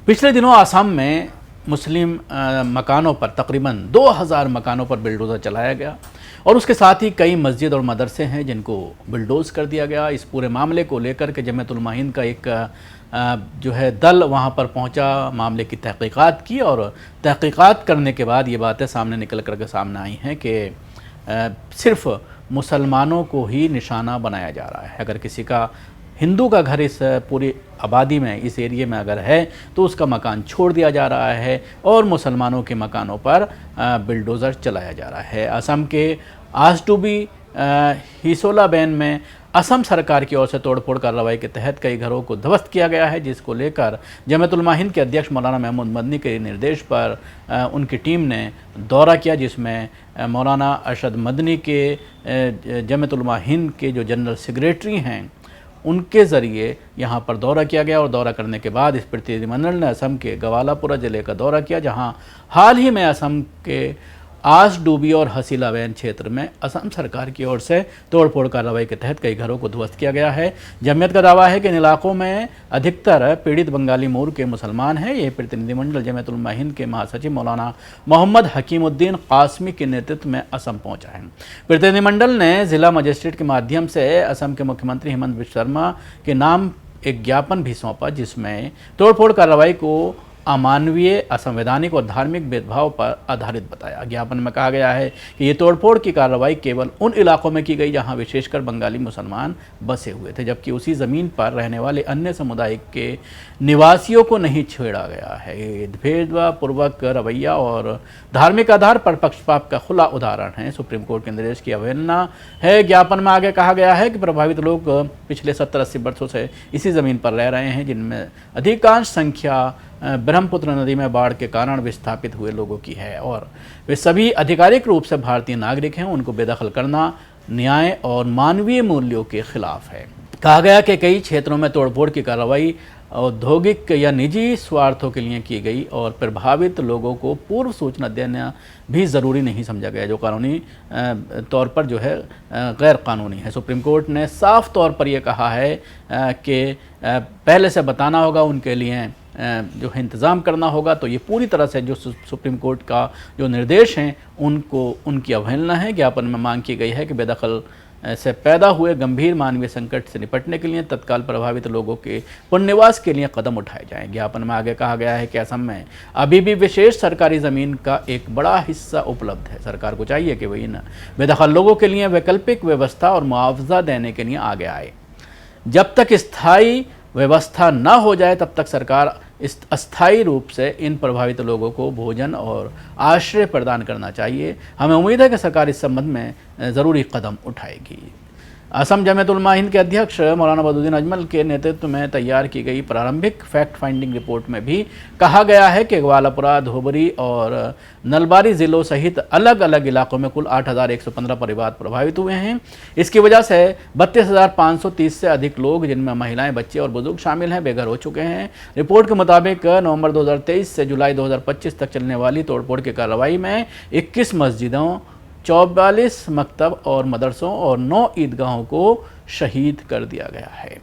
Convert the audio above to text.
पिछले दिनों आसाम में मुस्लिम मकानों पर तकरीबन 2000 मकानों पर बिल्डोज़र चलाया गया और उसके साथ ही कई मस्जिद और मदरसे हैं जिनको बिल्डोज़ कर दिया गया। इस पूरे मामले को लेकर के जमीयत उलमा हिंद का एक जो है दल वहां पर पहुंचा, मामले की तहकीकात की और तहकीकात करने के बाद ये बातें सामने निकल कर के सामने आई हैं कि सिर्फ मुसलमानों को ही निशाना बनाया जा रहा है। अगर किसी का हिंदू का घर इस पूरी आबादी में, इस एरिए में अगर है तो उसका मकान छोड़ दिया जा रहा है और मुसलमानों के मकानों पर बिल्डोज़र चलाया जा रहा है। असम के आजडूबी हिसोला बैन में असम सरकार की ओर से तोड़फोड़ कार्रवाई के तहत कई घरों को ध्वस्त किया गया है, जिसको लेकर जमीयत उलमा हिंद के अध्यक्ष मौलाना महमूद मदनी के निर्देश पर उनकी टीम ने दौरा किया, जिसमें मौलाना अरशद मदनी के जमीयत उलमा हिंद के जो जनरल सेक्रेटरी हैं उनके ज़रिए यहाँ पर दौरा किया गया और दौरा करने के बाद इस प्रतिनिधिमंडल ने असम के गवालापुरा ज़िले का दौरा किया, जहाँ हाल ही में असम के आजडूबी और हसीलावैन क्षेत्र में असम सरकार की ओर से तोड़फोड़ कार्रवाई के तहत कई घरों को ध्वस्त किया गया है। जमीयत का दावा है कि इन इलाकों में अधिकतर पीड़ित बंगाली मूल के मुसलमान हैं। ये प्रतिनिधिमंडल जमीयत उलमा हिंद के महासचिव मौलाना मोहम्मद हकीमुद्दीन कासमी के नेतृत्व में असम पहुंचा है। प्रतिनिधिमंडल ने जिला मजिस्ट्रेट के माध्यम से असम के मुख्यमंत्री हेमंत बिश्व शर्मा के नाम एक ज्ञापन भी सौंपा, जिसमें तोड़फोड़ कार्रवाई को अमानवीय, असंवैधानिक और धार्मिक भेदभाव पर आधारित बताया। ज्ञापन में कहा गया है कि ये तोड़फोड़ की कार्रवाई केवल उन इलाकों में की गई जहां विशेषकर बंगाली मुसलमान बसे हुए थे, जबकि उसी ज़मीन पर रहने वाले अन्य समुदाय के निवासियों को नहीं छेड़ा गया है। भेदभावपूर्वक रवैया और धार्मिक आधार पर पक्षपात का खुला उदाहरण है। सुप्रीम कोर्ट के निर्देश की अवहेलना है। ज्ञापन में आगे कहा गया है कि प्रभावित लोग पिछले 70-80 वर्षों से इसी ज़मीन पर रह रहे हैं, जिनमें अधिकांश संख्या ब्रह्मपुत्र नदी में बाढ़ के कारण विस्थापित हुए लोगों की है और वे सभी आधिकारिक रूप से भारतीय नागरिक हैं। उनको बेदखल करना न्याय और मानवीय मूल्यों के खिलाफ है। कहा गया कि कई क्षेत्रों में तोड़फोड़ की कार्रवाई औद्योगिक या निजी स्वार्थों के लिए की गई और प्रभावित लोगों को पूर्व सूचना देना भी ज़रूरी नहीं समझा गया, जो कानूनी तौर पर जो है गैर कानूनी है। सुप्रीम कोर्ट ने साफ तौर पर यह कहा है कि पहले से बताना होगा, उनके लिए जो है इंतज़ाम करना होगा। तो ये पूरी तरह से जो सुप्रीम कोर्ट का जो निर्देश हैं उनको उनकी अवहेलना है। ज्ञापन में मांग की गई है कि बेदखल से पैदा हुए गंभीर मानवीय संकट से निपटने के लिए तत्काल प्रभावित लोगों के पुनर्निवास के लिए कदम उठाए जाएं। ज्ञापन में आगे कहा गया है कि असम में अभी भी विशेष सरकारी ज़मीन का एक बड़ा हिस्सा उपलब्ध है। सरकार को चाहिए कि वह इन बेदखल लोगों के लिए वैकल्पिक व्यवस्था और मुआवजा देने के लिए आगे आए। जब तक स्थायी व्यवस्था न हो जाए तब तक सरकार अस्थायी रूप से इन प्रभावित लोगों को भोजन और आश्रय प्रदान करना चाहिए। हमें उम्मीद है कि सरकार इस संबंध में ज़रूरी कदम उठाएगी। असम जमीयत उलमा हिंद के अध्यक्ष मौलाना बदरुद्दीन अजमल के नेतृत्व में तैयार की गई प्रारंभिक फैक्ट फाइंडिंग रिपोर्ट में भी कहा गया है कि ग्वालापुरा, धोबरी और नलबारी ज़िलों सहित अलग अलग इलाकों में कुल 8115 परिवार प्रभावित हुए हैं। इसकी वजह से 32,530 से अधिक लोग, जिनमें महिलाएं, बच्चे और बुजुर्ग शामिल हैं, बेघर हो चुके हैं। रिपोर्ट के मुताबिक नवंबर 2023 से जुलाई 2025 तक चलने वाली तोड़फोड़ की कार्रवाई में 21 मस्जिदों, 44 मकतब और मदरसों और 9 ईदगाहों को शहीद कर दिया गया है।